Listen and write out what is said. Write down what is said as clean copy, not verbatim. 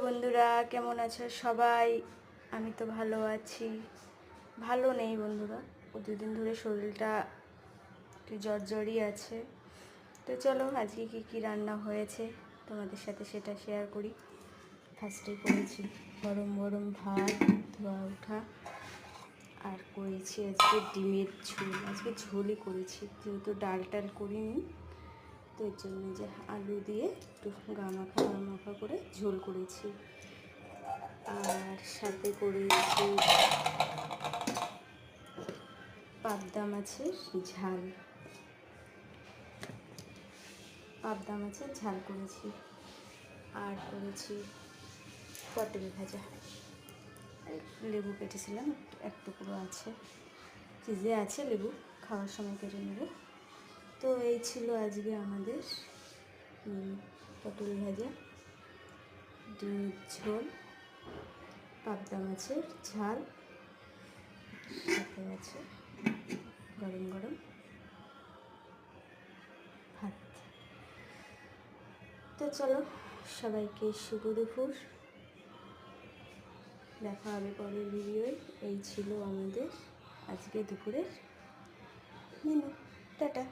বন্ধুরা, কেমন আছো সবাই? আমি তো ভালো আছি। ভালো নেই বন্ধুরা, দুদিন ধরে শরীরটা একটু জ্বরই আছে। তো চলো আজকে কি রান্না হয়েছে তোমাদের সাথে সেটা শেয়ার করি। ফার্স্টে করেছি গরম গরম ভাত ধোয়া ওঠা, আর করেছি আজকে ডিমের ঝোল। আজকে ঝোলই করেছি যেহেতু ডাল টাল করিনি, তো এর জন্য যে আলু দিয়ে একটু গামাখা করে ঝোল করেছি। আর সাথে করেছি পাবদা মাছের ঝাল, করেছি। আর করেছি পটল ভাজা, লেবু কেটেছিলাম, এক টুকরো আছে, ফ্রিজে আছে, লেবু খাওয়ার সময় কেটে নেবে। তো এই ছিল আজকে আমাদের পটল ভাজা, ডিমের ঝোল, পাবদা মাছের ঝাল, সাথে আছে গরম গরম ভাত। তো চলো সবাইকে শুভ দুপুর, দেখা হবে পরের ভিডিওয়। এই ছিল আমাদের আজকে দুপুরের মেনু। টাটা।